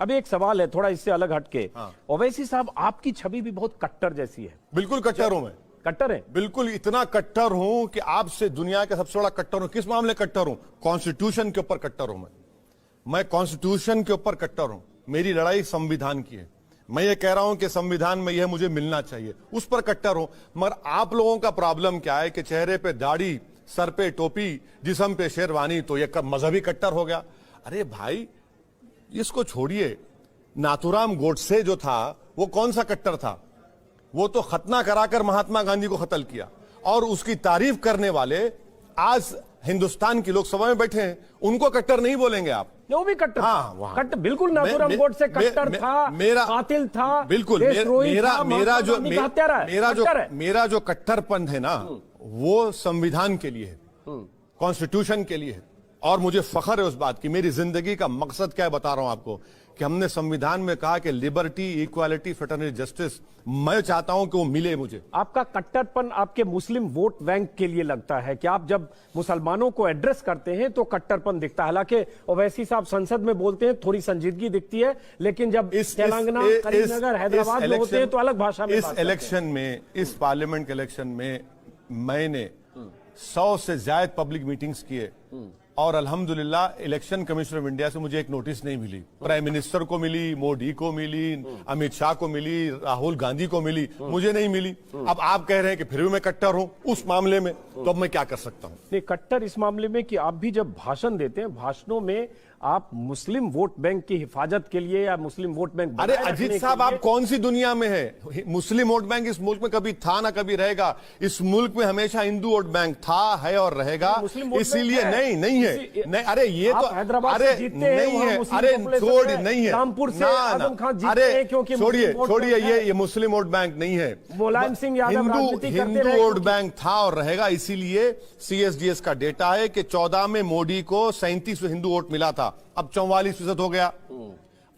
अभी एक सवाल है थोड़ा इससे अलग हटके। हाँ। ओवैसी साहब, आपकी छवि भी बहुत कट्टर जैसी है। बिल्कुल कट्टर हूं मैं। कट्टर है? बिल्कुल इतना कट्टर हूं कि आपसे दुनिया का सबसे बड़ा कट्टर हूं। किस मामले कट्टर हूं? कॉन्स्टिट्यूशन के ऊपर कट्टर हूं मैं कॉन्स्टिट्यूशन के ऊपर कट्टर हूं। मेरी लड़ाई संविधान की है। मैं ये कह रहा हूं कि संविधान में यह मुझे मिलना चाहिए, उस पर कट्टर हूं। मगर आप लोगों का प्रॉब्लम क्या है कि चेहरे पे दाढ़ी, सर पे टोपी, जिस्म पे शेरवानी, तो ये मजहबी कट्टर हो गया। अरे भाई इसको छोड़िए। नाथूराम गोडसे जो था वो कौन सा कट्टर था? वो तो खतना कराकर महात्मा गांधी को कत्ल किया, और उसकी तारीफ करने वाले आज हिंदुस्तान की लोकसभा में बैठे हैं। उनको कट्टर नहीं बोलेंगे आप? वो भी कट्टर। हाँ, कट्टर बिल्कुल। नाथूराम गोडसे कट्टर था, मेरा कातिल था, बिल्कुल। मेरा जो कट्टरपन है ना, वो संविधान के लिए है, कॉन्स्टिट्यूशन के लिए है। और मुझे फख्र है उस बात की। मेरी जिंदगी का मकसद क्या है बता रहा हूं आपको, कि हमने संविधान में कहा कि लिबर्टी, इक्वालिटी, फ्रेटर्निटी, जस्टिस। मैं चाहता हूं कि वो मिले मुझे। आपका कट्टरपन आपके मुस्लिम वोट बैंक के लिए लगता है कि आप जब मुसलमानों को एड्रेस करते हैं तो कट्टरपन दिखता है। हालांकि ओवैसी साहब संसद में बोलते हैं थोड़ी संजीदगी दिखती है, लेकिन जब तेलंगाना, करीमनगर, हैदराबाद में होते हैं तो अलग भाषा में। इस इलेक्शन में, इस पार्लियामेंट के इलेक्शन में मैंने 100 से ज्यादा पब्लिक मीटिंग्स किए, और अल्हम्दुलिल्लाह इलेक्शन कमिश्नर ऑफ इंडिया से मुझे एक नोटिस नहीं मिली। प्राइम मिनिस्टर को मिली, मोदी को मिली, अमित शाह को मिली, राहुल गांधी को मिली, मुझे नहीं मिली। अब आप कह रहे हैं कि फिर भी मैं कट्टर हूं उस मामले में, तो अब मैं क्या कर सकता हूं? नहीं, कट्टर इस मामले में कि आप भी जब भाषण देते हैं, भाषणों में आप मुस्लिम वोट बैंक की हिफाजत के लिए या मुस्लिम वोट बैंक। अरे अजीत साहब, आप कौन सी दुनिया में है? मुस्लिम वोट बैंक इस मुल्क में कभी था ना कभी रहेगा। इस मुल्क में हमेशा हिंदू वोट बैंक था, है और रहेगा। इसीलिए नहीं है। नहीं, अरे ये तो हैदराबाद अरे जीते नहीं है। अरे छोड़, नहीं है। रामपुर से आजम खान जीते हैं क्योंकि छोड़िए, ये मुस्लिम वोट बैंक नहीं है। मुलायम सिंह यादव हिंदू वोट बैंक था और रहेगा। इसीलिए CSDS का डेटा है कि 14 में मोदी को 37 हिंदू वोट मिला था, अब 44% हो गया।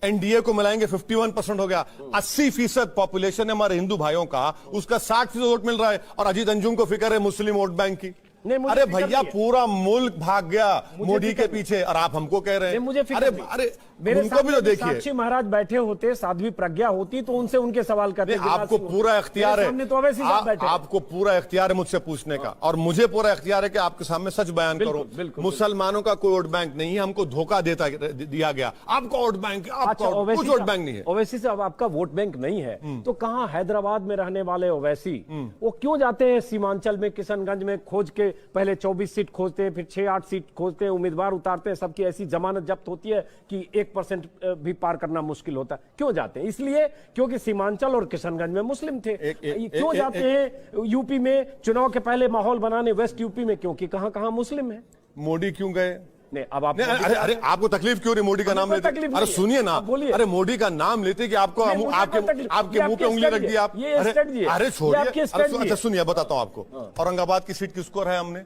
NDA को मिलाएंगे 51% हो गया। 80% पॉपुलेशन है हमारे हिंदू भाइयों का, उसका 60% वोट मिल रहा है। और अजीत अंजुम को फिक्र है मुस्लिम वोट बैंक की। अरे भैया, पूरा मुल्क भाग गया मोदी के पीछे, और आप हमको कह रहे हैं। मुझे अरे उनको भी तो देखिए। साक्षी महाराज बैठे होते, साध्वी प्रज्ञा होती, तो उनसे उनके सवाल करते। आपको पूरा इख्तियार है, तो आपको पूरा इख्तियार है मुझसे पूछने का, और मुझे पूरा इख्तियार है कि आपके सामने सच बयान करूं। मुसलमानों का कोई वोट बैंक नहीं है, हमको धोखा दिया गया। आपका वोट बैंक, कुछ वोट बैंक नहीं है। ओवैसी साहब, आपका वोट बैंक नहीं है तो कहां हैदराबाद में रहने वाले ओवैसी वो क्यों जाते हैं सीमांचल में, किशनगंज में खोज के? पहले 24 सीट खोजते हैं, फिर 6-8 सीट खोजते हैं, उम्मीदवार उतारते हैं, सबकी ऐसी जमानत जब्त होती है कि 1% भी पार करना मुश्किल होता है। क्यों जाते हैं? इसलिए क्योंकि सीमांचल और किशनगंज में मुस्लिम थे। क्यों जाते हैं यूपी में चुनाव के पहले माहौल बनाने, वेस्ट यूपी में? क्योंकि कहां मुस्लिम है। मोदी क्यों गए? नहीं, अब आप अरे आपको तकलीफ क्यों रही मोदी का नाम लेते? अरे सुनिए ना, अरे मोदी का नाम लेते कि आपको आपके मुंह पे उंगली रख दी आप। अरे छोड़िए। अच्छा सुनिए, बताता हूं आपको। औरंगाबाद की सीट किसको हराया हमने?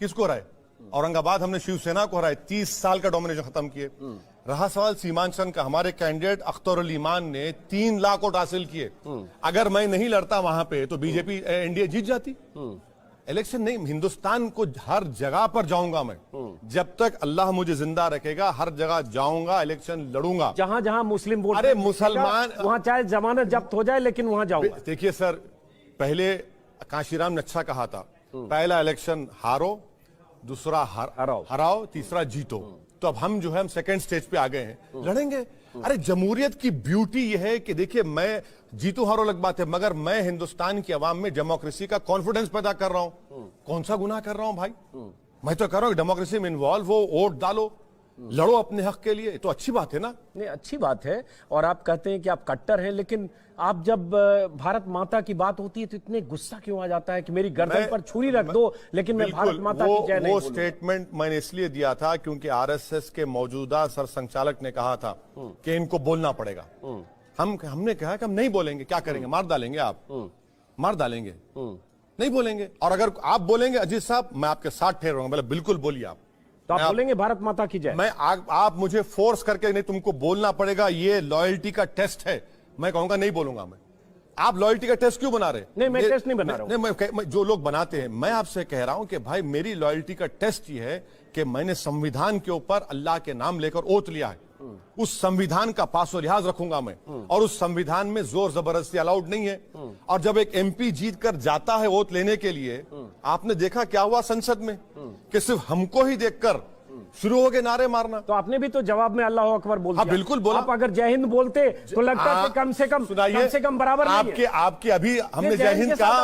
किसको हराए? औरंगाबाद हमने शिवसेना को हराए। 30 साल का डोमिनेशन खत्म किए। रहा सवाल सीमांचल का, हमारे कैंडिडेट अख्तर अली ईमान ने 3 लाख वोट हासिल किए। अगर मैं नहीं लड़ता वहां पे तो बीजेपी NDA जीत जाती। इलेक्शन नहीं, हिंदुस्तान को हर जगह पर जाऊंगा मैं। जब तक अल्लाह मुझे जिंदा रखेगा हर जगह जाऊंगा, इलेक्शन लड़ूंगा। जहां जहां मुस्लिम वोट, अरे मुसलमान, वहां चाहे जमानत जब्त हो जाए लेकिन वहां जाऊंगा। देखिए सर, पहले काशीराम ने अच्छा कहा था, पहला इलेक्शन हारो, दूसरा हराओ, तीसरा जीतो। तो अब हम जो है, हम सेकंड स्टेज पे आ गए हैं, लड़ेंगे। अरे जमहूरियत की ब्यूटी यह है कि देखिए, मैं जीतू हारो अलग बात है, मगर मैं हिंदुस्तान की आवाम में डेमोक्रेसी का कॉन्फिडेंस पैदा कर रहा हूं। कौन सा गुनाह कर रहा हूं भाई? मैं तो कर रहा हूं डेमोक्रेसी में इन्वॉल्व हो, वोट डालो, लड़ो अपने हक के लिए, तो अच्छी बात है ना? नहीं, अच्छी बात है। और आप कहते हैं कि आप कट्टर हैं, लेकिन आप जब भारत माता की बात होती है तो इतने गुस्सा क्यों आ जाता है कि मेरी गर्दन पर छुरी रख दो लेकिन मैं भारत माता की जय नहीं? वो स्टेटमेंट मैंने इसलिए दिया था क्योंकि RSS के मौजूदा सरसंघचालक ने कहा था कि इनको बोलना पड़ेगा। हमने कहा कि हम नहीं बोलेंगे। क्या करेंगे? मार डालेंगे। आप मार डालेंगे, नहीं बोलेंगे। और अगर आप बोलेंगे अजीत साहब, मैं आपके साथ ठहरूंगा। बोले बिल्कुल बोलिए आप। तो आप बोलेंगे भारत माता की जय? मैं आप मुझे फोर्स करके, नहीं तुमको बोलना पड़ेगा, ये लॉयल्टी का टेस्ट है, मैं कहूंगा नहीं बोलूंगा मैं। आप लॉयल्टी का टेस्ट क्यों बना रहे? नहीं, मैं टेस्ट नहीं बना रहा हूं। मैं जो लोग बनाते हैं, मैं आपसे कह रहा हूं कि भाई मेरी लॉयल्टी का टेस्ट ये है कि मैंने संविधान के ऊपर अल्लाह के नाम लेकर ओथ लिया है। उस संविधान का पासो लिहाज रखूंगा मैं, और उस संविधान में जोर जबरदस्ती अलाउड नहीं है। और जब एक एमपी जीत कर जाता है वोट लेने के लिए, आपने देखा क्या हुआ संसद में, कि सिर्फ हमको ही देखकर शुरू हो गए नारे मारना। तो आपने भी तो जवाब में अल्लाह अकबर बोल दिया। हाँ, बिल्कुल बोला। आप अगर जय हिंद बोलते तो लगता है कि कम से कम बराबर नहीं है। आपके अभी हमने जय हिंद कहा,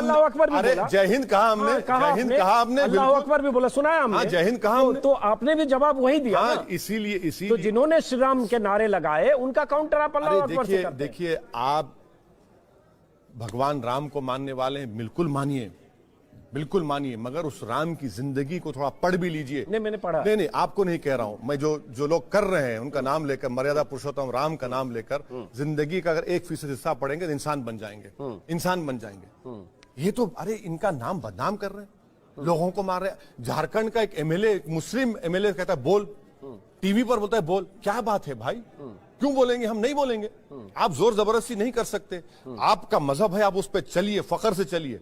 अरे जय हिंद कहा हमने, जय हिंद कहा हमने, अल्लाह अकबर भी बोला, सुना है हमने, जय हिंद कहा हमने। तो आपने भी जवाब वही दिया। इसीलिए तो जिन्होंने श्री राम के नारे लगाए उनका काउंटर आप अल्लाह अकबर से करते हैं। देखिए, आप भगवान राम को मानने वाले हैं, बिल्कुल मानिए, बिल्कुल मानिए, मगर उस राम की जिंदगी को थोड़ा पढ़ भी लीजिए। नहीं, मैंने पढ़ा। नहीं, आपको नहीं कह रहा हूं मैं, जो लोग कर रहे हैं उनका नाम लेकर, मर्यादा पुरुषोत्तम राम का नाम लेकर जिंदगी का अगर 1% हिस्सा पढ़ेंगे तो इंसान बन जाएंगे, इंसान बन जाएंगे। ये तो अरे इनका नाम बदनाम कर रहे हैं, लोगों को मार रहे हैं। झारखंड का एक एमएलए, मुस्लिम एमएलए कहता है बोल, टीवी पर बोलता है बोल। क्या बात है भाई, क्यों बोलेंगे? हम नहीं बोलेंगे। आप जोर जबरदस्ती नहीं कर सकते, आपका मजहब है, आप उस पर चलिए, फख्र से चलिए,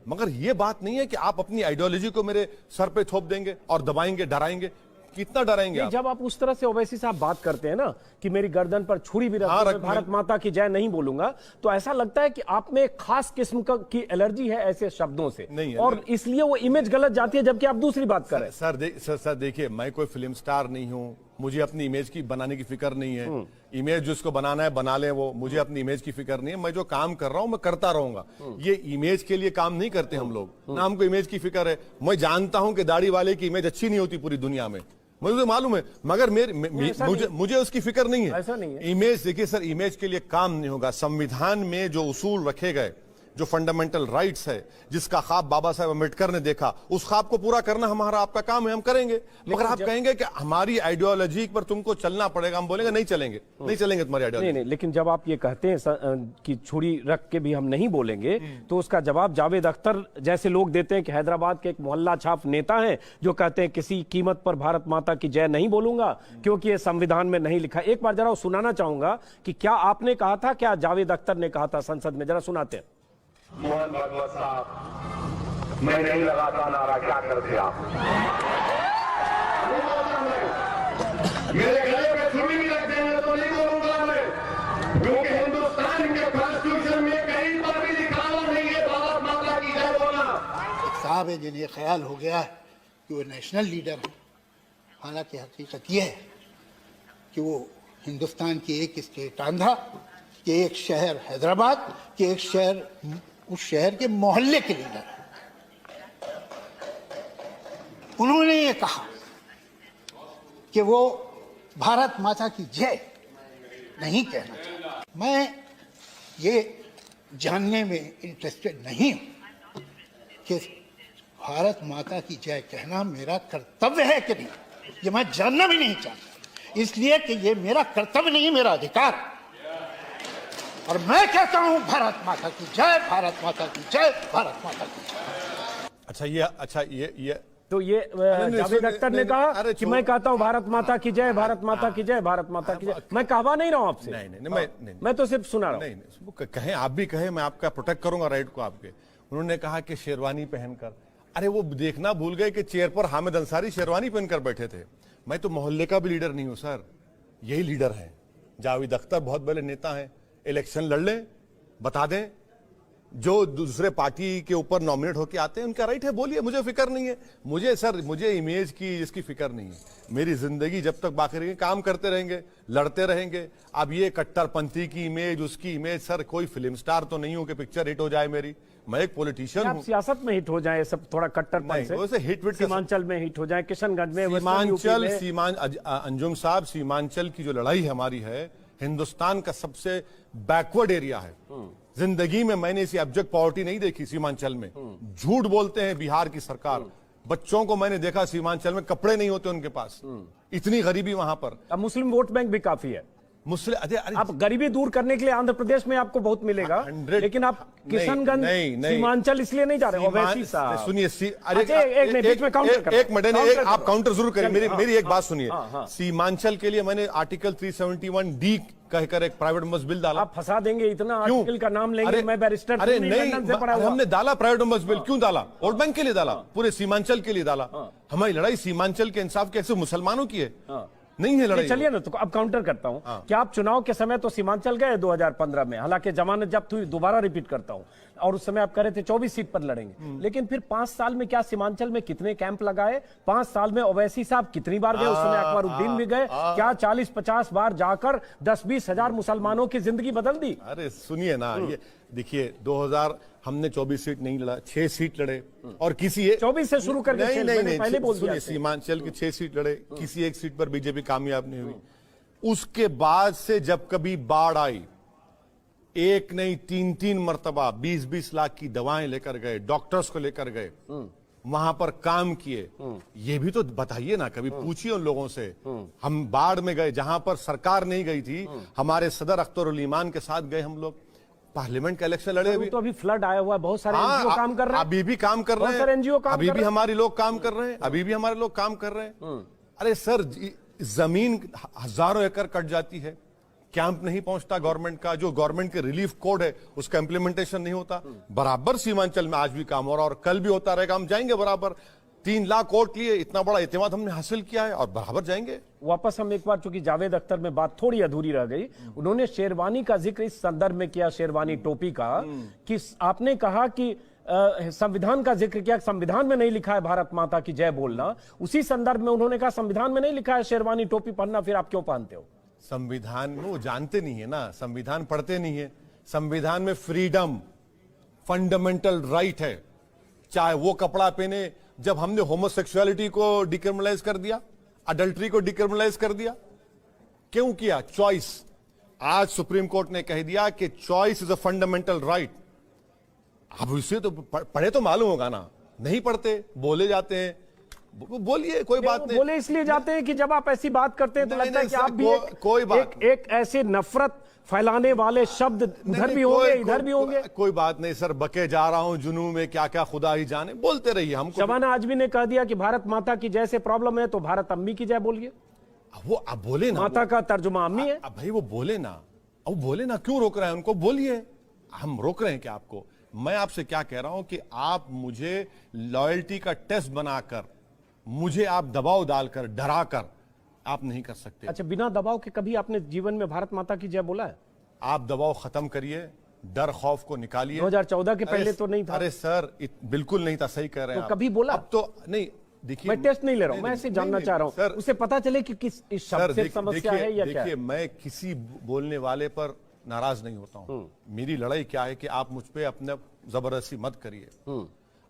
मगर ये बात नहीं है कि आप अपनी आइडियोलॉजी को मेरे सर पे थोप देंगे और दबाएंगे, डराएंगे। कितना डराएंगे आप? जब आप उस तरह से ओवैसी साहब बात करते हैं ना कि मेरी गर्दन पर छुरी भी रख दो, भारत माता की जय नहीं बोलूंगा, तो ऐसा लगता है कि आप में एक खास किस्म की एलर्जी है ऐसे शब्दों से, नहीं है, और इसलिए वो इमेज गलत जाती है, जबकि आप दूसरी बात कर रहे हैं। सर देखिए, मैं कोई फिल्म स्टार नहीं हूं, मुझे अपनी इमेज की बनाने की फिक्र नहीं है। इमेज जिसको बनाना है बना ले, वो, मुझे अपनी इमेज की फिक्र नहीं है। मैं जो काम कर रहा हूं मैं करता रहूंगा। ये इमेज के लिए काम नहीं करते हम लोग, ना हमको इमेज की फिक्र है। मैं जानता हूं कि दाढ़ी वाले की इमेज अच्छी नहीं होती पूरी दुनिया में, मुझे मालूम है, मगर मुझे उसकी फिक्र नहीं है। ऐसा नहीं है। इमेज, देखिए सर, इमेज के लिए काम नहीं होगा। संविधान में जो उसूल रखे गए, जो फंडामेंटल राइट्स है, जिसका ख्वाब बाबा साहब अम्बेडकर ने देखा, उस ख्वाब को पूरा करना हमारा आपका काम है, हम करेंगे। मगर आप कहेंगे कि हमारी आइडियोलॉजी पर तुमको चलना पड़ेगा, हम बोलेंगे नहीं चलेंगे, नहीं चलेंगे तुम्हारी आइडियोलॉजी। नहीं, लेकिन जब आप ये कहते हैं कि छुरी रख के भी हम नहीं बोलेंगे, तो उसका जवाब जावेद अख्तर जैसे लोग देते हैं कि हैदराबाद के एक मोहल्ला छाप नेता हैं जो कहते हैं किसी कीमत पर भारत माता की जय नहीं बोलूंगा क्योंकि ये संविधान में नहीं लिखा। एक बार जरा वो सुनाना चाहूंगा कि क्या आपने कहा था, क्या जावेद अख्तर ने कहा था संसद में, जरा सुनाते हैं। मोहन भागवत साहब, मैं नहीं लगाता नारा, क्या करते आप? मेरे गले पे छुरी भी रख देंगे तो नहीं बोलूंगा मैं, क्योंकि हिंदुस्तान के कॉन्स्टिट्यूशन में कहीं पर भी लिखा हुआ नहीं है भारत माता की जय बोलना। एक साहब है जिन्हें ख्याल हो गया कि वो नेशनल लीडर है, हालांकि हकीकत यह है कि वो हिंदुस्तान की एक स्टेट आंध्रा, कि एक शहर हैदराबाद, कि एक शहर, उस शहर के मोहल्ले के लीडर। उन्होंने ये कहा कि वो भारत माता की जय नहीं कहना चाहता। मैं ये जानने में इंटरेस्टेड नहीं हूं कि भारत माता की जय कहना मेरा कर्तव्य है कि नहीं, ये मैं जानना भी नहीं चाहता, इसलिए कि ये मेरा कर्तव्य नहीं, मेरा अधिकार है। और मैं कहता हूं भारत माता की जय, भारत माता की जय, भारत माता की जय। अच्छा ये तो ये जावेद अख्तर ने कहा कि मैं कहता हूं भारत माता की जय, भारत माता की जय, भारत माता की जय। मैं कहवा नहीं रहा हूं आपसे। नहीं, मैं तो सिर्फ सुना रहा हूं। नहीं, कहें, आप भी कहें, मैं आपका प्रोटेक्ट करूंगा राइट को आपके। उन्होंने कहा कि शेरवानी पहनकर, अरे वो देखना भूल गए कि चेयर पर हामिद अंसारी शेरवानी पहनकर बैठे थे। मैं तो मोहल्ले का भी लीडर नहीं हूं सर, यही लीडर है। जावेद अख्तर बहुत बड़े नेता हैं, इलेक्शन लड़ लें, बता दें, जो दूसरे पार्टी के ऊपर नॉमिनेट होकर आते हैं उनका राइट है, बोलिए, मुझे फिक्र नहीं है। मुझे इमेज की इसकी फिक्र नहीं है। मेरी जिंदगी जब तक बाकी रहेगी काम करते रहेंगे, लड़ते रहेंगे। अब ये कट्टरपंथी की इमेज, उसकी इमेज, सर कोई फिल्म स्टार तो नहीं हूं कि पिक्चर हिट हो जाए मेरी। मैं एक पॉलिटिशियन हूं। सियासत में हिट हो जाए सब, थोड़ा कट्टरपन से हिट सीमांचल में हिट हो जाए, किशनगंज में, अंजुम साहब, सीमांचल की जो लड़ाई हमारी है, हिंदुस्तान का सबसे बैकवर्ड एरिया है। जिंदगी में मैंने ऐसी एब्जेक्ट पॉवर्टी नहीं देखी सीमांचल में। झूठ बोलते हैं बिहार की सरकार। बच्चों को मैंने देखा सीमांचल में कपड़े नहीं होते उनके पास, इतनी गरीबी वहां पर। अब मुस्लिम वोट बैंक भी काफी है। मुस्लिम, अरे आप गरीबी दूर करने के लिए आंध्र प्रदेश में आपको बहुत मिलेगा, लेकिन आप किशनगंज, सीमांचल इसलिए नहीं जा रहे। ओवैसी साहब सुनिए, एक मिनट, आप काउंटर जरूर करें, मेरी एक बात सुनिए। सीमांचल के लिए मैंने आर्टिकल 371D कहकर एक प्राइवेट मेंबर्स बिल डाला। आप फंसा देंगे, इतना आर्टिकल का नाम लेंगे। मैं बैरिस्टर, अरे नहीं, हमने डाला प्राइवेट मेंबर्स बिल। क्यों डाला? वोट बैंक के लिए डाला, पूरे सीमांचल के लिए डाला। हमारी लड़ाई सीमांचल के इंसाफ के, मुसलमानों की है। नहीं है लड़ाई। चलिए ना, तो अब काउंटर करता हूं कि आप चुनाव के समय तो सीमांचल गए 2015 में, हालांकि जमानत जब्त हुई, दोबारा रिपीट करता हूं, और उस समय आप कह रहे थे 24 सीट पर लड़ेंगे, लेकिन फिर 5 साल में क्या सीमांचल में कितने कैंप लगाए? 5 साल में ओवैसी साहब कितनी बार गए? उस समय अकबरुद्दीन भी गए। क्या 40-50 बार जाकर 10-20 हजार मुसलमानों की जिंदगी बदल दी? अरे सुनिए ना, ये देखिए 2000 हमने 24 सीट नहीं लड़ा, 6 सीट लड़े, और किसी 24 से शुरू करके नहीं, मैंने पहले बोल दिया। सुनिए, सीमांचल की 6 सीट लड़े, किसी एक सीट पर बीजेपी कामयाब नहीं हुई। उसके बाद से जब कभी बाढ़ आई, एक नहीं 3-3 मर्तबा 20-20 लाख की दवाएं लेकर गए, डॉक्टर्स को लेकर गए, वहां पर काम किए। ये भी तो बताइए ना, कभी पूछिए उन लोगों से। हम बाढ़ में गए, जहां पर सरकार नहीं गई थी, हमारे सदर अख्तर उल ईमान के साथ गए हम लोग, पार्लियामेंट का इलेक्शन लड़े। तो अभी फ्लड आया हुआ है, बहुत सारे एनजीओ काम कर रहे हैं, अभी भी काम कर रहे हैं, एनजीओ काम अभी कर भी रहे हैं। हमारे लोग काम कर रहे हैं, अभी भी हमारे लोग काम कर रहे हैं। अरे सर, जमीन हजारों एकड़ कट जाती है, कैंप नहीं पहुंचता गवर्नमेंट का, जो गवर्नमेंट के रिलीफ कोड है उसका इंप्लीमेंटेशन नहीं होता। बराबर सीमांचल में आज भी काम हो रहा है और कल भी होता रहेगा। हम जाएंगे बराबर। 3 लाख वोट लिए, इतना बड़ा इत्मीनान हमने हासिल किया है और बराबर जाएंगे। वापस हम एक बार, चूंकि जावेद अख्तर में बात थोड़ी अधूरी रह गई, उन्होंने शेरवानी का जिक्र इस संदर्भ में किया, शेरवानी टोपी का, कि आपने कहा कि संविधान का जिक्र किया, संविधान में नहीं लिखा है भारत माता की जय बोलना। उसी संदर्भ में उन्होंने कहा संविधान में नहीं लिखा है शेरवानी टोपी पहनना, फिर आप क्यों पहनते हो? संविधान में वो जानते नहीं है ना, संविधान पढ़ते नहीं है। संविधान में फ्रीडम फंडामेंटल राइट है, चाहे वो कपड़ा पहने। जब हमने होमोसेक्सुअलिटी को डिक्रिमिनलाइज कर दिया, अडल्ट्री को डिक्रिमिनलाइज कर दिया, क्यों किया? चॉइस। आज सुप्रीम कोर्ट ने कह दिया कि choice is a fundamental right. अब इसे तो पढ़े तो मालूम होगा ना, नहीं पढ़ते, बोले जाते हैं। बोलिए, कोई बात नहीं। बोले इसलिए जाते हैं कि जब आप ऐसी बात करते हैं तो लगता है कि आप भी कोई बात एक ऐसे नफरत फैलाने वाले शब्द उधर भी होंगे, इधर भी होंगे। कोई बात नहीं सर, बके जा रहा हूं जुनून में, क्या क्या खुदा ही जाने, बोलते रहिए। हमको शबाना आजमी ने कह दिया कि भारत माता की जय से प्रॉब्लम है तो भारत अम्मी की जय बोलिए। वो अब बोले ना, माता का तर्जुमा अम्मी है। अब भाई वो बोले ना, अब बोले ना, क्यों रोक रहे हैं उनको? बोलिए। हम रोक रहे हैं क्या आपको? मैं आपसे क्या कह रहा हूं कि आप मुझे लॉयल्टी का टेस्ट बनाकर, मुझे आप दबाव डालकर, डराकर आप नहीं कर सकते। अच्छा, बिना दबाव के कभी आपने जीवन में भारत माता की जय बोला है? आप दबाव खत्म करिए, डर खौफ को निकालिए। 2014 के पहले तो नहीं था। अरे सर, बिल्कुल नहीं था, सही कह रहे हैं तो कभी बोला? अब तो नहीं। देखिए, मैं टेस्ट नहीं ले रहा हूं, मैं ऐसे जानना चाह रहा हूं सर, उसे पता चले कि किस इस शब्द से समस्या है या क्या है। देखिए, मैं किसी बोलने वाले पर नाराज नहीं होता हूं। मेरी लड़ाई क्या है कि आप मुझ पे अपने जबरदस्ती मत करिए।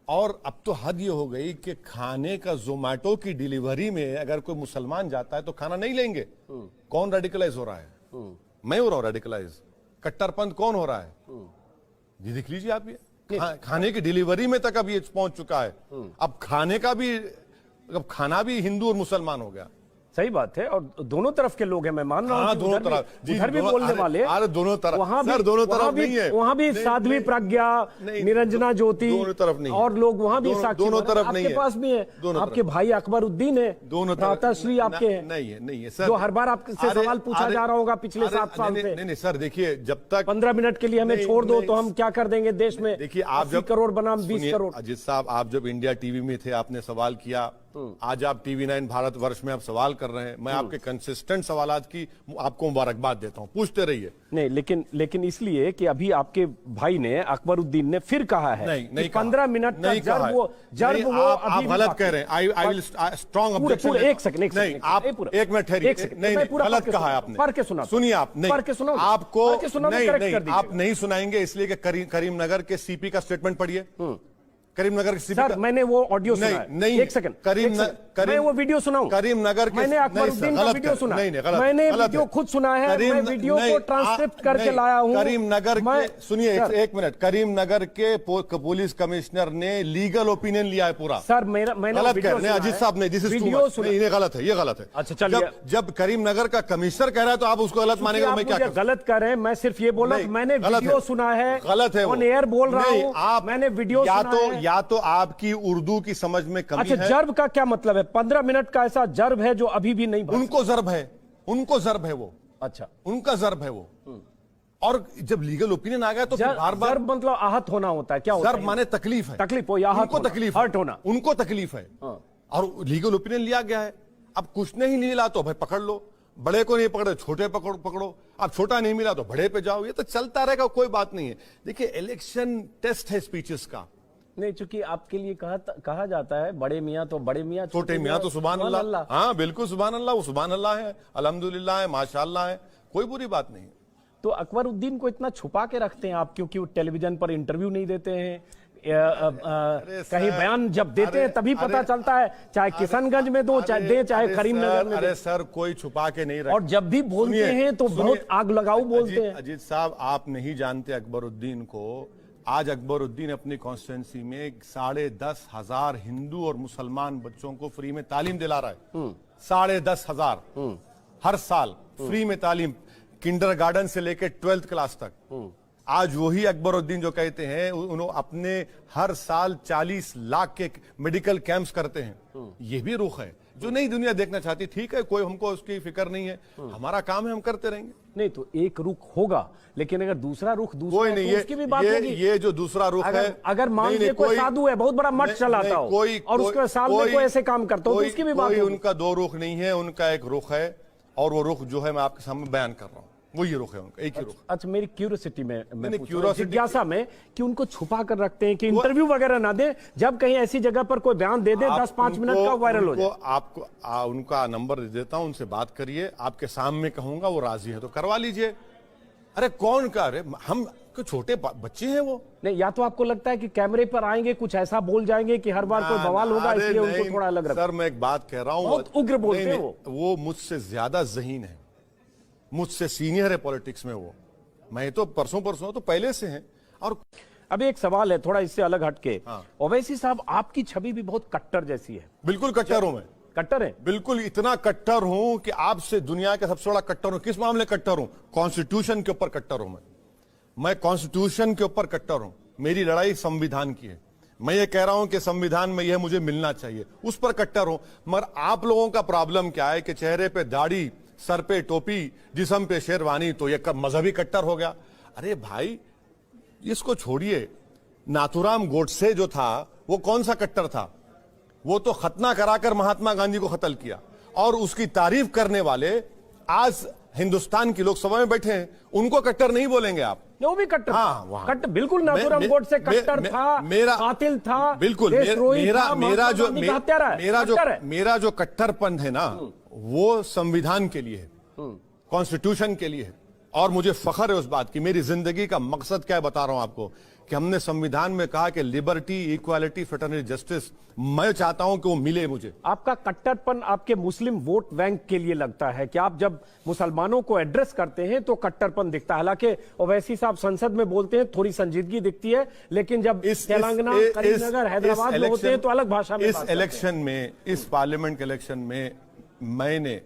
और अब तो हद ये हो गई कि खाने का जोमैटो की डिलीवरी में अगर कोई मुसलमान जाता है तो खाना नहीं लेंगे। कौन रेडिकलाइज हो रहा है? मैं हो रहा हूं रेडिकलाइज। कट्टरपंथ कौन हो रहा है? ये देख लीजिए आप। ये खाने की डिलीवरी में तक अब ये पहुंच चुका है। अब खाने का भी, अब खाना भी हिंदू और मुसलमान हो गया। सही बात है, और दोनों तरफ के लोग हैं, मैं मान रहा हूं। दोनों तरफ, उधर भी बोलने वाले, अरे दोनों तरफ, वहां भी, सर दोनों तरफ नहीं है। वहां भी साध्वी प्रज्ञा, निरंजना ज्योति, दोनों तरफ नहीं, और लोग वहां भी साक्षी, दोनों तरफ नहीं है। आपके पास भी है, आपके भाई अकबरुद्दीन है, दोनों भ्राताश्री आपके हैं। नहीं है सर, जो हर बार आपसे सवाल पूछा जा रहा होगा पिछले 7 साल से। नहीं सर, देखिए, जब तक 15 मिनट के लिए हमें छोड़ दो तो हम क्या कर देंगे देश में। देखिए, आप 80 करोड़ बनाम 20 करोड़। अजीत साहब, आप जब इंडिया टीवी में थे, आपने सवाल किया। आज आप टीवी 9 भारतवर्ष में आप सवाल कर रहे हैं। मैं आपके कंसिस्टेंट सवालात की आपको मुबारकबाद देता हूं, पूछते रहिए। नहीं, लेकिन इसलिए कि अभी आपके भाई ने, अकबरुद्दीन ने फिर कहा है नहीं 15 मिनट का जर्ब वो आप गलत कह रहे हैं। I will strong objection. एक सेकंड नहीं, आप एक मिनट ठहरिए। नहीं, गलत कहा है आपने। पढ़ के सुना, सुनिए आप। नहीं, पढ़ के सुनाओ आपको नहीं, आप नहीं सुनाएंगे, इसलिए कि करीमनगर के सीपी का स्टेटमेंट पढ़िए। करीमनगर की सर, मैंने वो ऑडियो सुना है। नहीं, एक सेकंड, मैं वो वीडियो सुनाऊं? करीमनगर के, मैंने अकबरुद्दीन का वीडियो सुना, मैंने वीडियो खुद सुना है, मैं वीडियो को ट्रांसक्रिप्ट करके लाया हूं। करीमनगर के, सुनिए एक मिनट, करीमनगर के पुलिस कमिश्नर ने लीगल ओपिनियन लिया है पूरा। सर, मैंने गलत कह रहे हैं अजीत साहब, नहीं, this is video too much. ये गलत है, ये गलत है। अच्छा, चलिए, जब करीमनगर का कमिश्नर कह रहा है तो आप उसको गलत मानेगा, मैं क्या करूं? गलत कर रहे हैं, मैं सिर्फ ये बोला मैंने वीडियो सुना है। गलत है, ऑन एयर बोल रहा हूं। आप, मैंने वीडियो सुना है। या तो आपकी उर्दू की समझ में कमी है। अच्छा, जर्ब का क्या मतलब है? 15 मिनट का ऐसा जर्ब है जो अभी भी नहीं, उनको जर्ब है वो। अच्छा, उनका जर्ब है वो। और जब लीगल ओपिनियन आ गया तो बार बार, जर्ब मतलब आहत होना होता है, क्या होता है? जर्ब माने तकलीफ है। तकलीफ हो या उनको तकलीफ, हर्ट होना, उनको तकलीफ है। और लीगल ओपिनियन लिया गया है। अब कुछ नहीं मिला तो भाई पकड़ लो, बड़े को नहीं पकड़े छोटे पकड़ो, अब छोटा नहीं मिला तो बड़े पे जाओ, ये तो चलता रहेगा, कोई बात नहीं है। देखिए इलेक्शन टेस्ट है स्पीचेस का। नहीं, चूंकि आपके लिए कहा जाता है बड़े मियाँ तो बड़े मियाँ, छोटे मियाँ तो सुभान अल्लाह। हाँ बिल्कुल सुभान अल्लाह, वो सुभान अल्लाह है, अल्हम्दुलिल्लाह है, माशाअल्लाह है, कोई बुरी बात नहीं। तो अकबरुद्दीन को इतना छुपा के रखते हैं आप, क्योंकि वो टेलीविजन पर इंटरव्यू नहीं देते हैं, कहीं बयान जब देते हैं तभी पता चलता है, चाहे किशनगंज में दो चाहे करीमनगर में। अरे सर कोई छुपा के नहीं रखते, और जब भी बोलते हैं तो बहुत आग लगाऊ बोलते हैं। अजीत साहब आप नहीं जानते अकबरुद्दीन को। आज अकबरुद्दीन अपनी कॉन्स्टिट्यूंसी में 10,500 हिंदू और मुसलमान बच्चों को फ्री में तालीम दिला रहा है। 10,500 हर साल फ्री में तालीम, किंडरगार्टन से लेकर 12th क्लास तक। आज वही अकबरुद्दीन जो कहते हैं उन्होंने अपने हर साल 40 लाख के मेडिकल कैंप्स करते हैं। ये भी रुख है जो नई दुनिया देखना चाहती। ठीक है, कोई हमको उसकी फिक्र नहीं है, हमारा काम है, हम करते रहेंगे। नहीं तो एक रुख होगा, लेकिन अगर दूसरा रुख कोई नहीं, उसकी भी बात होगी। ये जो दूसरा रुख है, अगर मान लीजिए कोई साधु है, बहुत बड़ा मठ चलाता हो और उसके साल में कोई ऐसे काम करता हो तो उसकी भी बात होगी। उनका दो रुख नहीं है, उनका एक रुख है, और वो रुख जो है मैं आपके सामने बयान कर रहा हूँ, वो ये रुख है उनका, एक ही रुख। अच्छा, मेरी क्यूरियोसिटी में जिज्ञासा में कि उनको छुपा कर रखते हैं कि इंटरव्यू वगैरह ना दें, जब कहीं ऐसी जगह पर कोई बयान दे दे 10-5 मिनट का वायरल हो जाए। आपको उनका नंबर दे देता हूं, उनसे बात करिए, आपके सामने कहूंगा, वो राजी है तो करवा लीजिए। अरे कौन का, अरे हम छोटे बच्चे हैं वो। नहीं, या तो आपको लगता है कि कैमरे पर आएंगे कुछ ऐसा बोल जाएंगे कि हर बार कोई बवाल होगा, इसलिए उनको थोड़ा अलग रखा। सर मैं एक बात कह रहा हूं, बहुत उग्र बोलते हैं वो मुझसे ज्यादा ज़हीन है, मुझसे सीनियर है पॉलिटिक्स में वो। मैं तो परसों तो पहले से हैं। और अभी एक सवाल है थोड़ा इससे अलग हटके। ओवैसी साहब, आपकी छवि भी बहुत कट्टर जैसी है। बिल्कुल कट्टर हूं मैं। कट्टर है? बिल्कुल इतना कट्टर हूं कि आपसे दुनिया का सबसे बड़ा कट्टर हूं। किस मामले कट्टर हूं? कॉन्स्टिट्यूशन के ऊपर कट्टर हूं मैं कॉन्स्टिट्यूशन के ऊपर कट्टर हूं। मेरी लड़ाई संविधान की है। मैं ये कह रहा हूं कि संविधान में यह मुझे मिलना चाहिए, उस पर कट्टर हूं। मगर आप लोगों का प्रॉब्लम क्या है कि चेहरे पे दाढ़ी, सर पे टोपी, जिस्म पे शेरवानी, तो ये मजहबी कट्टर हो गया। अरे भाई इसको छोड़िए। नाथुराम गोडसे जो था वो कौन सा कट्टर था? वो तो खतना कराकर महात्मा गांधी को कत्ल किया, और उसकी तारीफ करने वाले आज हिंदुस्तान की लोकसभा में बैठे हैं, उनको कट्टर नहीं बोलेंगे आप? वो भी कट्टर। हाँ, कट्टर बिल्कुल। नाथुराम गोडसे कट्टर था, मेरा कातिल था, बिल्कुल। मेरा जो कट्टरपन है ना, वो संविधान के लिए है, कॉन्स्टिट्यूशन के लिए है, और मुझे फख्र है उस बात की। मेरी जिंदगी का मकसद क्या है बता रहा हूं आपको, कि हमने संविधान में कहा कि लिबर्टी, इक्वालिटी, फ्रेटर्निटी, जस्टिस, मैं चाहता हूं कि वो मिले मुझे। आपका कट्टरपन आपके मुस्लिम वोट बैंक के लिए लगता है कि आप जब मुसलमानों को एड्रेस करते हैं तो कट्टरपन दिखता है। हालांकि ओवैसी साहब संसद में बोलते हैं थोड़ी संजीदगी दिखती है, लेकिन जब तेलंगाना, करीमनगर, हैदराबाद में होते हैं तो अलग भाषा में। इस इलेक्शन में, इस पार्लियामेंट के इलेक्शन में मैंने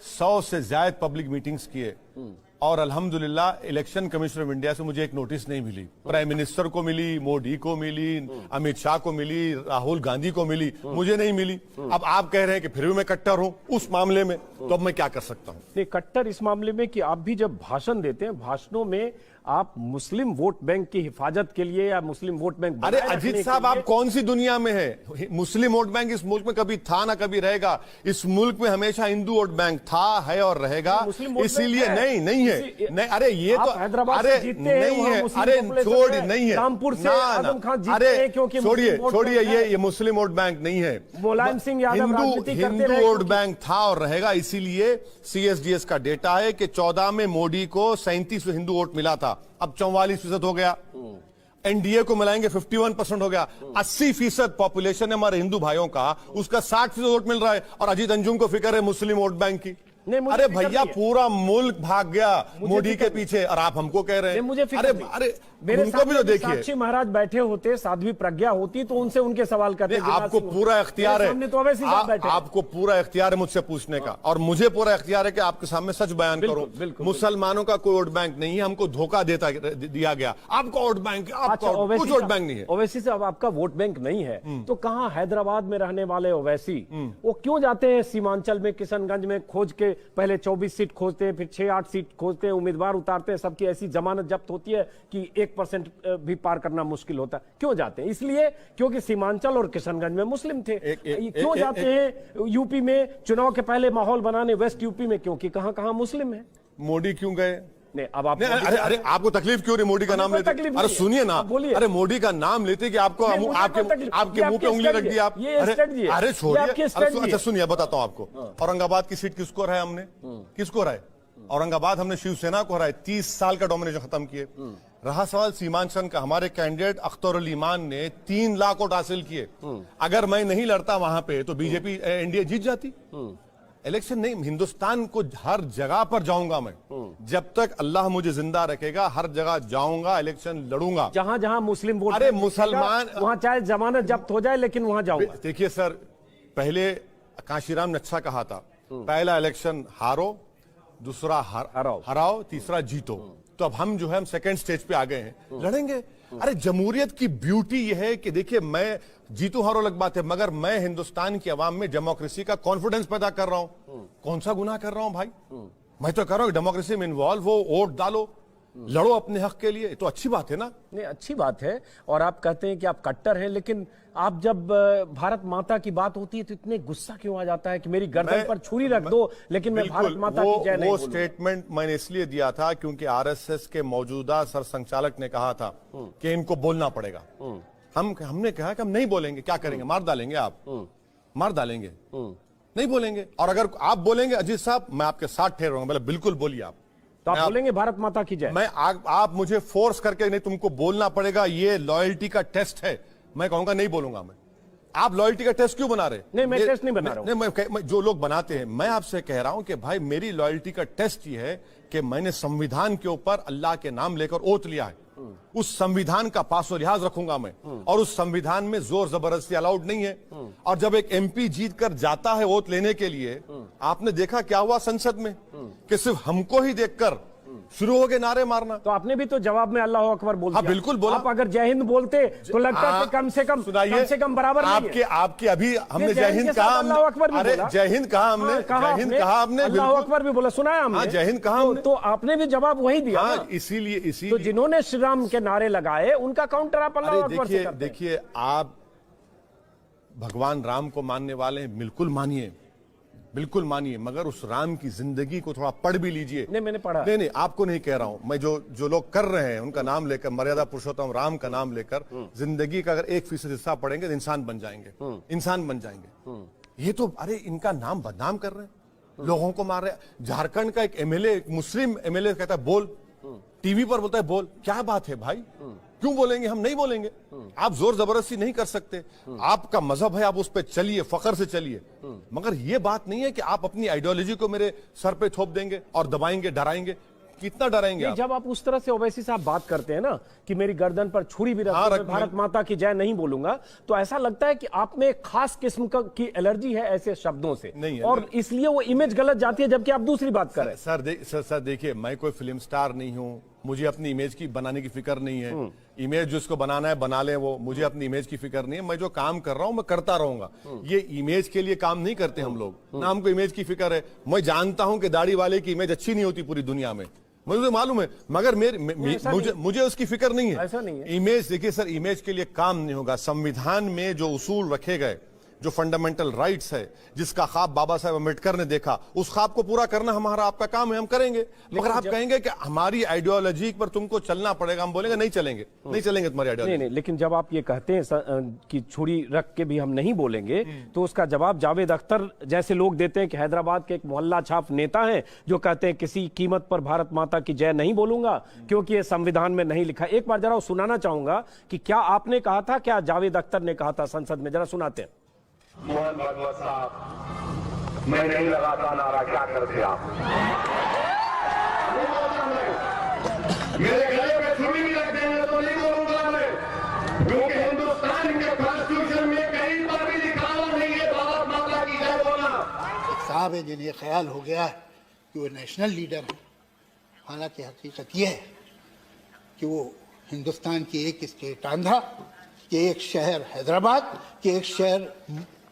100 से ज्यादा पब्लिक मीटिंग्स किए, और अल्हम्दुलिल्लाह इलेक्शन कमीशन ऑफ इंडिया से मुझे एक नोटिस नहीं मिली। प्राइम मिनिस्टर को मिली, मोदी को मिली, अमित शाह को मिली, राहुल गांधी को मिली, मुझे नहीं मिली। अब आप कह रहे हैं कि फिर भी मैं कट्टर हूं उस मामले में, तो अब मैं क्या कर सकता हूं? नहीं, कट्टर इस मामले में कि आप भी जब भाषण देते हैं, भाषणों में आप मुस्लिम वोट बैंक की हिफाजत के लिए या मुस्लिम वोट बैंक। अरे अजीत साहब, आप कौन सी दुनिया में है? मुस्लिम वोट बैंक इस मुल्क में कभी था ना कभी रहेगा। इस मुल्क में हमेशा हिंदू वोट बैंक था, है और रहेगा। इसीलिए नहीं है। नहीं, अरे ये तो हैदराबाद अरे जीतते नहीं है, अरे छोड़ नहीं है, रामपुर से आजम खान जीतते हैं क्योंकि छोड़िए ये मुस्लिम वोट बैंक नहीं है। मुलायम सिंह यादव हिंदू वोट बैंक था और रहेगा। इसीलिए CSDS का डेटा है कि 14 में मोदी को 37% हिंदू वोट मिला था, अब 44% हो गया। NDA को मिलाएंगे 51% हो गया। 80% पॉपुलेशन है हमारे हिंदू भाइयों का, उसका 60% वोट मिल रहा है। और अजीत अंजुम को फिक्र है मुस्लिम वोट बैंक की। अरे भैया, पूरा मुल्क भाग गया मोदी के पीछे, और आप हमको कह रहे हैं। मुझे अरे मेरे उनको भी तो देखिए। साक्षी महाराज बैठे होते, साध्वी प्रज्ञा होती, तो उनसे उनके सवाल करते। आपको पूरा इख्तियार है, तो आपको पूरा इख्तियार है मुझसे पूछने का, और मुझे पूरा इख्तियार है कि आपके सामने सच बयान करूं। मुसलमानों का कोई वोट बैंक नहीं है, हमको धोखा दिया गया। आपका वोट बैंक, कुछ वोट बैंक नहीं है। ओवैसी साहब, आपका वोट बैंक नहीं है तो कहां हैदराबाद में रहने वाले ओवैसी वो क्यों जाते हैं सीमांचल में, किशनगंज में खोज के पहले 24 सीट खोजते हैं, फिर 6-8 सीट खोजते हैं, उम्मीदवार उतारते हैं, सबकी ऐसी जमानत जब्त होती है कि 1% भी पार करना मुश्किल होता है। क्यों जाते हैं? इसलिए क्योंकि सीमांचल और किशनगंज में मुस्लिम थे। क्यों जाते हैं यूपी में चुनाव के पहले माहौल बनाने वेस्ट यूपी में? क्योंकि कहां कहां मुस्लिम है। मोदी क्यों गए? नहीं, अब आप अरे आपको तकलीफ क्यों रही मोदी का नाम लेते? अरे सुनिए ना, बोलिए। अरे मोदी का नाम लेते कि आपको आपके मुंह पे उंगली रख दी आप। अरे छोड़िए, अच्छा सुनिए, बताता हूं आपको। औरंगाबाद की सीट किसको हराया हमने? किसको हराए? औरंगाबाद हमने शिवसेना को हराए, 30 साल का डोमिनेशन खत्म किए। रहा सवाल सीमांचल का, हमारे कैंडिडेट अख्तर अली ईमान ने 3 लाख वोट हासिल किए। अगर मैं नहीं लड़ता वहां पे तो बीजेपी एनडीए जीत जाती। इलेक्शन नहीं, हिंदुस्तान को हर जगह पर जाऊंगा मैं, जब तक अल्लाह मुझे जिंदा रखेगा हर जगह जाऊंगा, इलेक्शन लड़ूंगा। जहां जहां मुस्लिम वोट, अरे मुसलमान, वहां चाहे जमानत जब्त हो जाए लेकिन वहां जाऊंगा। देखिए सर, पहले काशीराम ने अच्छा कहा था, पहला इलेक्शन हारो, दूसरा हराओ, तीसरा जीतो। तो अब हम जो है हम सेकंड स्टेज पे आ गए हैं, लड़ेंगे। अरे जमहूरियत की ब्यूटी यह है कि देखिए, मैं जीतू हारो अलग बात है, मगर मैं हिंदुस्तान की आवाम में डेमोक्रेसी का कॉन्फिडेंस पैदा कर रहा हूं। कौन सा गुनाह कर रहा हूं भाई? मैं तो कर रहा हूं डेमोक्रेसी में इन्वॉल्व हो, वोट डालो, लड़ो अपने हक के लिए, तो अच्छी बात है ना। नहीं, अच्छी बात है। और आप कहते हैं कि आप कट्टर हैं, लेकिन आप जब भारत माता की बात होती है तो इतने गुस्सा क्यों आ जाता है कि मेरी गर्दन पर छुरी रख दो लेकिन मैं भारत माता की जय नहीं बोलूंगा? वो स्टेटमेंट मैंने इसलिए दिया था क्योंकि आरएसएस के मौजूदा सरसंघचालक ने कहा था कि इनको बोलना पड़ेगा। हमने कहा कि हम नहीं बोलेंगे। क्या करेंगे? मार डालेंगे। आप मार डालेंगे, नहीं बोलेंगे। और अगर आप बोलेंगे अजीत साहब, मैं आपके साथ ठहरूंगा। बोले बिल्कुल बोलिए आप। तो आप बोलेंगे भारत माता की जय? मैं आप मुझे फोर्स करके, नहीं तुमको बोलना पड़ेगा, ये लॉयल्टी का टेस्ट है, मैं कहूंगा नहीं बोलूंगा मैं। आप लॉयल्टी का टेस्ट क्यों बना रहे? नहीं, मैं टेस्ट नहीं बना रहा हूं। मैं जो लोग बनाते हैं, मैं आपसे कह रहा हूं कि भाई मेरी लॉयल्टी का टेस्ट ये है कि मैंने संविधान के ऊपर अल्लाह के नाम लेकर ओथ लिया है। उस संविधान का पासो लिहाज रखूंगा मैं, और उस संविधान में जोर जबरदस्ती अलाउड नहीं है। और जब एक एमपी जीत कर जाता है ओथ लेने के लिए, आपने देखा क्या हुआ संसद में, कि सिर्फ हमको ही देखकर शुरू हो गए नारे मारना। तो आपने भी तो जवाब में अल्लाह अकबर बोल दिया। हाँ, बिल्कुल बोला। आप अगर जय हिंद बोलते तो लगता है कम से कम बराबर आपके अभी हमने जय हिंद कहा, अल्लाह अकबर भी अरे जय हिंद कहा हमने, जय हिंद कहा हमने, अल्लाह अकबर भी बोला, सुना है हमने, जय हिंद कहा हमने। तो आपने भी जवाब वही दिया। इसीलिए तो जिन्होंने श्री राम के नारे लगाए उनका काउंटर आप अल्लाह अकबर से करते हैं। देखिए, आप भगवान राम को मानने वाले हैं, बिल्कुल मानिए, बिल्कुल मानिए, मगर उस राम की जिंदगी को थोड़ा पढ़ भी लीजिए। नहीं, मैंने पढ़ा। नहीं, आपको नहीं कह रहा हूं मैं, जो लोग कर रहे हैं उनका नाम लेकर, मर्यादा पुरुषोत्तम राम का नाम लेकर जिंदगी का अगर 1% हिस्सा पढ़ेंगे तो इंसान बन जाएंगे, इंसान बन जाएंगे। ये तो अरे इनका नाम बदनाम कर रहे हैं, लोगों को मार रहे हैं। झारखंड का एक एमएलए, मुस्लिम एमएलए कहता है बोल, टीवी पर बोलता है बोल। क्या बात है भाई? क्यों बोलेंगे? हम नहीं बोलेंगे। आप जोर जबरदस्ती नहीं कर सकते, आपका मजहब है, आप उस पर चलिए, फख्र से चलिए, मगर यह बात नहीं है कि आप अपनी आइडियोलॉजी को मेरे सर पे थोप देंगे और दबाएंगे, डराएंगे। कितना डराएंगे आप? जब आप उस तरह से ओवैसी साहब बात करते हैं ना कि मेरी गर्दन पर छुरी भी रख दो, भारत माता की जय नहीं बोलूंगा, तो ऐसा लगता है कि आप में एक खास किस्म की एलर्जी है ऐसे शब्दों से, नहीं है, और इसलिए वो इमेज गलत जाती है, जबकि आप दूसरी बात कर रहे हैं। सर देखिए, मैं कोई फिल्म स्टार नहीं हूं, मुझे अपनी इमेज की बनाने की फिक्र नहीं है। इमेज जिसको बनाना है बना ले, वो, मुझे अपनी इमेज की फिक्र नहीं है। मैं जो काम कर रहा हूं मैं करता रहूंगा। ये इमेज के लिए काम नहीं करते हम लोग, ना हमको इमेज की फिक्र है। मैं जानता हूं कि दाढ़ी वाले की इमेज अच्छी नहीं होती पूरी दुनिया में, मुझे मालूम है, मगर मुझे उसकी फिक्र नहीं है। ऐसा नहीं है। इमेज, देखिए सर, इमेज के लिए काम नहीं होगा। संविधान में जो उसूल रखे गए, जो फंडामेंटल राइट्स है, जिसका ख्वाब बाबा साहब अम्बेडकर ने देखा, उस ख्वाब को पूरा करना हमारा आपका काम है, हम करेंगे। मगर आप कहेंगे कि हमारी आइडियोलॉजी पर तुमको चलना पड़ेगा, हम बोलेंगे नहीं चलेंगे, नहीं चलेंगे तुम्हारी आइडियोलॉजी। नहीं, लेकिन जब आप ये कहते हैं कि छुरी रख के भी हम नहीं बोलेंगे, तो उसका जवाब जावेद अख्तर जैसे लोग देते हैं कि हैदराबाद के एक मोहल्ला छाप नेता हैं जो कहते हैं किसी कीमत पर भारत माता की जय नहीं बोलूंगा क्योंकि ये संविधान में नहीं लिखा। एक बार जरा सुनाना चाहूंगा कि क्या आपने कहा था, क्या जावेद अख्तर ने कहा था संसद में, जरा सुनाते हैं। मोहन भागवत साहब, मैं नहीं लगाता नारा, क्या करते आप? मेरे गले में छुरी भी रख देंगे तो नहीं बोलूंगा मैं, क्योंकि हिंदुस्तान के कॉन्स्टिट्यूशन में कहीं पर भी लिखा हुआ नहीं है भारत माता की जय बोलना। एक साहब है जिन्हें ख्याल हो गया है कि वो नेशनल लीडर है, हालांकि हकीकत यह है कि वो हिंदुस्तान की एक स्टेट आंध्रा, कि एक शहर हैदराबाद, कि एक शहर,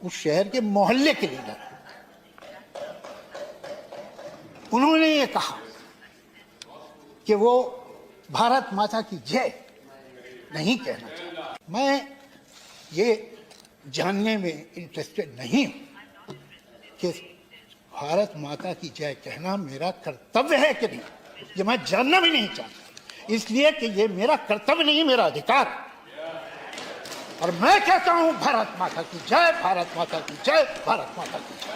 उस शहर के मोहल्ले के लीडर। उन्होंने ये कहा कि वो भारत माता की जय नहीं कहना चाहता। मैं ये जानने में इंटरेस्टेड नहीं हूं कि भारत माता की जय कहना मेरा कर्तव्य है कि नहीं, ये मैं जानना भी नहीं चाहता, इसलिए कि ये मेरा कर्तव्य नहीं, मेरा अधिकार है। और मैं कहता हूं भारत माता की जय, भारत माता की जय, भारत माता की जय।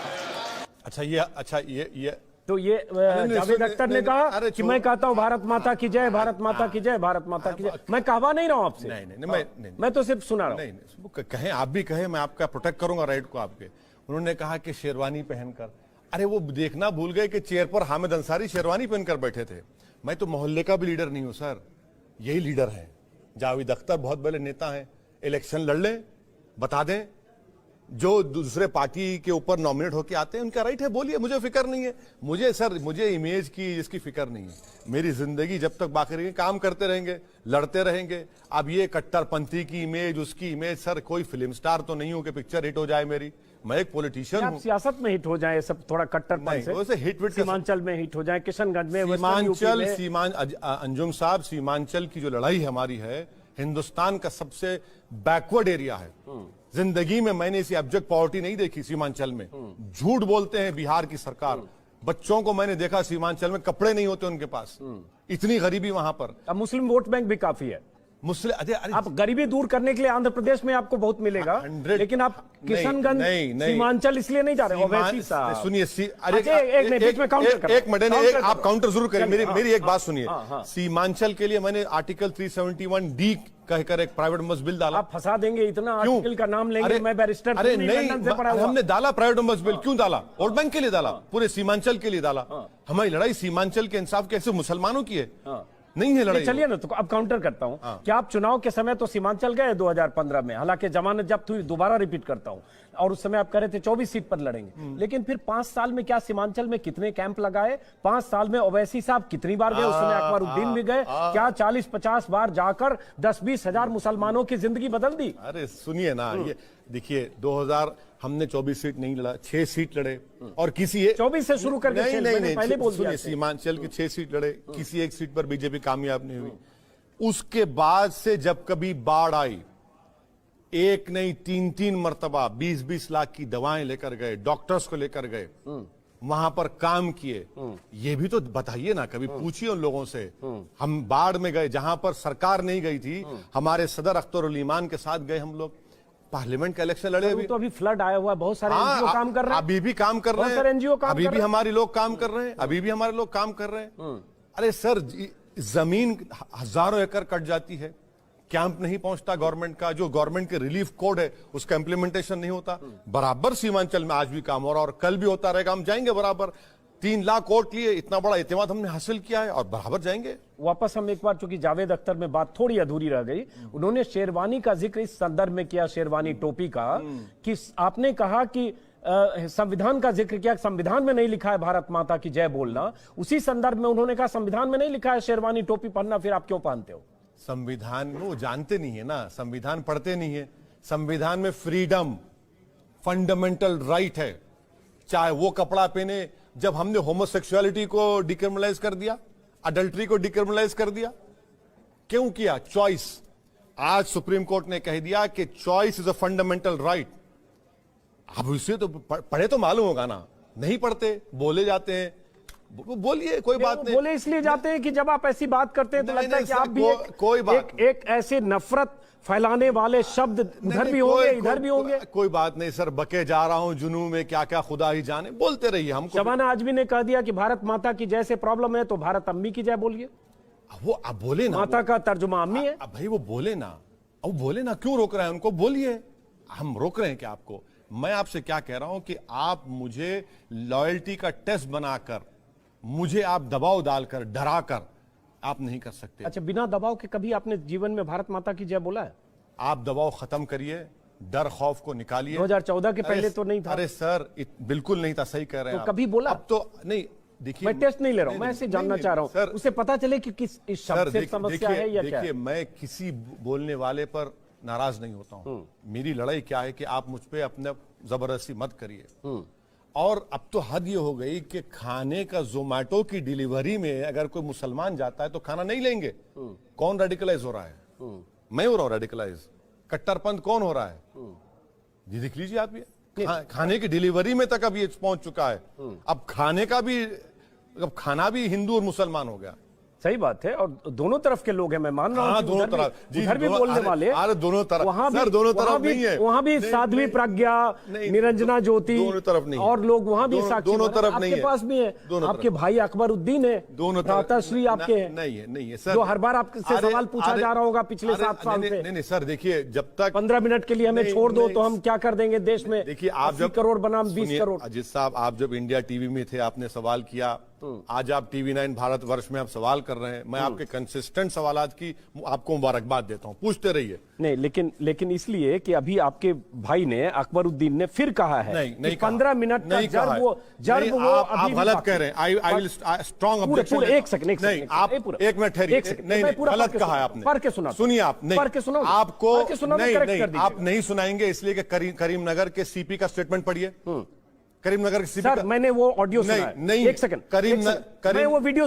अच्छा ये तो ये जावेद अख्तर ने कहा कि मैं कहता हूं भारत माता की जय, भारत माता की जय, भारत माता की जय। मैं कहवा नहीं रहा हूं आपसे। नहीं, मैं तो सिर्फ सुना रहा हूं। नहीं, कहें आप भी कहें, मैं आपका प्रोटेक्ट करूंगा राइट को आपके। उन्होंने कहा कि शेरवानी पहनकर, अरे वो देखना भूल गए कि चेयर पर हामिद अंसारी शेरवानी पहनकर बैठे थे। मैं तो मोहल्ले का भी लीडर नहीं हूं सर, यही लीडर है। जावेद अख्तर बहुत बड़े नेता हैं, इलेक्शन लड़ लें, बता दें जो दूसरे पार्टी के ऊपर नॉमिनेट होकर आते हैं उनका राइट है, बोलिए, मुझे फिक्र नहीं है। मुझे इमेज की इसकी फिक्र नहीं है। मेरी जिंदगी जब तक बाकी रहेगी काम करते रहेंगे, लड़ते रहेंगे। अब ये कट्टरपंथी की इमेज, उसकी इमेज, सर कोई फिल्म स्टार तो नहीं हूं कि पिक्चर हिट हो जाए मेरी। मैं एक पॉलिटिशियन हूं। सियासत में हिट हो जाए सब, थोड़ा कट्टरपन से हिट सीमांचल में हिट हो जाए, किशनगंज में, अंजुम साहब, सीमांचल की जो लड़ाई हमारी है, हिंदुस्तान का सबसे बैकवर्ड एरिया है। जिंदगी में मैंने ऐसी एब्जेक्ट पॉवर्टी नहीं देखी सीमांचल में। झूठ बोलते हैं बिहार की सरकार। बच्चों को मैंने देखा सीमांचल में कपड़े नहीं होते उनके पास, इतनी गरीबी वहां पर। अब मुस्लिम वोट बैंक भी काफी है। मुस्लिम अरे आप गरीबी दूर करने के लिए आंध्र प्रदेश में आपको बहुत मिलेगा, लेकिन आप किशनगंज सीमांचल इसलिए नहीं जा रहे। ओवैसी साहब सुनिए, एक मिनट, आप काउंटर जरूर करिए। मेरी एक बात सुनिए। सीमांचल के लिए मैंने आर्टिकल 371D कहकर एक प्राइवेट मेंबर्स बिल डाला। आप फंसा देंगे, इतना आर्टिकल का नाम लेंगे। मैं बैरिस्टर अरे नहीं, हमने डाला प्राइवेट मेंबर्स बिल। क्यों डाला? वोट बैंक के लिए डाला, पूरे सीमांचल के लिए डाला। हमारी लड़ाई सीमांचल के इंसाफ कैसे मुसलमानों की है, नहीं है लड़ाई। चलिए ना, तो अब काउंटर करता हूं। क्या आप चुनाव के समय तो सीमांचल गए 2015 में, हालांकि जमानत जब्त हुई, दोबारा रिपीट करता हूं, और उस समय आप कह रहे थे 24 सीट पर लड़ेंगे। लेकिन फिर 5 साल में क्या सीमांचल में कितने कैंप लगाए? 5 साल में ओवैसी साहब कितनी बार गए? उस समय अकबरुद्दीन भी गए। क्या 40-50 बार जाकर 10-20 हजार मुसलमानों की जिंदगी बदल दी? अरे सुनिए ना, ये देखिए 2000 हमने 24 सीट नहीं लड़ा, 6 सीट लड़े। और किसी 24 से शुरू करके पहले बोल दिया, सीमांचल की 6 सीट लड़े, किसी एक सीट पर बीजेपी कामयाब नहीं हुई। उसके बाद से जब कभी बाढ़ आई, एक नहीं 3-3 मरतबा 20-20 लाख की दवाएं लेकर गए, डॉक्टर्स को लेकर गए, वहां पर काम किए। ये भी तो बताइए ना, कभी पूछिए उन लोगों से। हम बाढ़ में गए जहां पर सरकार नहीं गई थी, हमारे सदर अख्तर ईमान के साथ गए हम लोग। पार्लियामेंट का इलेक्शन लड़े। अभी फ्लड आया हुआ है, बहुत सारे एनजीओ काम कर रहे हैं, अभी भी काम कर रहे हैं, एनजीओ काम अभी भी हमारे लोग काम कर रहे हैं, अभी भी हमारे लोग काम कर रहे हैं। अरे सर, जमीन हजारों एकड़ कट जाती है, कैंप नहीं पहुंचता गवर्नमेंट का, जो गवर्नमेंट के रिलीफ कोड है उसका इंप्लीमेंटेशन नहीं होता। बराबर सीमांचल में आज भी काम हो रहा और कल भी होता रहेगा। हम जाएंगे बराबर। 3 लाख वोट लिए, इतना बड़ा एतमाद हमने हासिल किया है और बराबर जाएंगे। वापस हम एक बार, चूंकि जावेद अख्तर में बात थोड़ी अधूरी रह गई, उन्होंने शेरवानी का जिक्र इस संदर्भ में किया, शेरवानी टोपी का, कि आपने कहा कि संविधान का जिक्र किया, संविधान में नहीं लिखा है भारत माता की जय बोलना। उसी संदर्भ में उन्होंने कहा संविधान में नहीं लिखा है शेरवानी टोपी पहनना, फिर आप क्यों पहनते हो? संविधान में वो जानते नहीं है ना, संविधान पढ़ते नहीं है। संविधान में फ्रीडम, फंडामेंटल राइट है, चाहे वो कपड़ा पहने। जब हमने होमोसेक्सुअलिटी को डिक्रिमिनलाइज कर दिया, अडल्ट्री को डिक्रिमिनलाइज कर दिया, क्यों किया? चॉइस। आज सुप्रीम कोर्ट ने कह दिया कि choice is a fundamental right. अब इसे तो पढ़े तो मालूम होगा ना, नहीं पढ़ते, बोले जाते हैं। बोलिए, कोई बात नहीं। बोले इसलिए जाते हैं कि जब आप ऐसी बात करते हैं तो लगता है कि आप भी कोई बात एक ऐसे नफरत फैलाने वाले शब्द उधर भी होंगे, इधर भी होंगे। कोई बात नहीं सर, बके जा रहा हूं जुनून में, क्या क्या खुदा ही जाने, बोलते रहिए। हमको शबाना आजमी ने कह दिया कि भारत माता की जय से प्रॉब्लम है तो भारत अम्मी की जय बोलिए। वो अब बोले ना, माता का तर्जुमा अम्मी है। अब भाई वो बोले ना, अब बोले ना, क्यों रोक रहे हैं उनको? बोलिए। हम रोक रहे हैं क्या आपको? मैं आपसे क्या कह रहा हूं कि आप मुझे लॉयल्टी का टेस्ट बनाकर, मुझे आप दबाव डालकर, डराकर आप नहीं कर सकते। अच्छा, बिना दबाव के कभी आपने जीवन में भारत माता की जय बोला है? आप दबाव खत्म करिए, डर खौफ को निकालिए। 2014 के पहले तो नहीं था। अरे सर, बिल्कुल नहीं था, सही कह रहे हैं तो कभी बोला? अब तो नहीं। देखिए, मैं टेस्ट नहीं ले रहा हूं, मैं ऐसे जानना चाह रहा हूं, उसे पता चले कि किस इस शब्द से समस्या है या क्या है। देखिए, मैं किसी बोलने वाले पर नाराज नहीं होता हूं। मेरी लड़ाई क्या है कि आप मुझ पे अपने जबरदस्ती मत करिए। और अब तो हद ये हो गई कि खाने का जोमेटो की डिलीवरी में अगर कोई मुसलमान जाता है तो खाना नहीं लेंगे। कौन रेडिकलाइज हो रहा है? मैं हो रहा हूं रेडिकलाइज। कट्टरपंथ कौन हो रहा है? ये देख लीजिए आप, ये खाने की डिलीवरी में तक अब ये पहुंच चुका है। अब खाना भी हिंदू और मुसलमान हो गया। सही बात है, और दोनों तरफ के लोग हैं, मैं मान रहा हूं कि दोनों तरफ उधर भी बोलने वाले, अरे दोनों तरफ, वहां भी, सर दोनों तरफ नहीं है, वहां भी साध्वी प्रज्ञा, निरंजना ज्योति, दोनों तरफ नहीं है, और लोग वहां भी साक्षी, दोनों तरफ नहीं है, आपके पास भी है, आपके भाई अकबरुद्दीन है, दोनों भ्राताश्री आपके हैं, नहीं है सर, जो हर बार आपसे सवाल पूछा जा रहा होगा पिछले 7 साल से। नहीं सर, देखिए जब तक 15 मिनट के लिए हमें छोड़ दो तो हम क्या कर देंगे देश में। देखिए आप 80 करोड़ बनाम 20 करोड़। अजीत साहब, आप जब इंडिया टीवी में थे आपने सवाल किया, आज आप टीवी 9 भारतवर्ष में आप सवाल कर रहे हैं। मैं आपके कंसिस्टेंट सवालात की आपको मुबारकबाद देता हूं, पूछते रहिए। नहीं, लेकिन इसलिए कि अभी आपके भाई ने, अकबरुद्दीन ने फिर कहा है नहीं 15 मिनट का जर्ब वो आप गलत कह रहे हैं। I will strong objection. एक सेकंड नहीं, आप एक मिनट ठहरिए। नहीं, गलत कहा है आपने। पढ़ के सुना, सुनिए आप, नहीं पढ़ के सुनाओ, आपको नहीं, आप नहीं सुनाएंगे इसलिए कि करीमनगर के सीपी का स्टेटमेंट पढ़िए। करीमनगर के सीपी सर, मैंने वो ऑडियो सुना है। नहीं, एक सेकंड, मैं वो वीडियो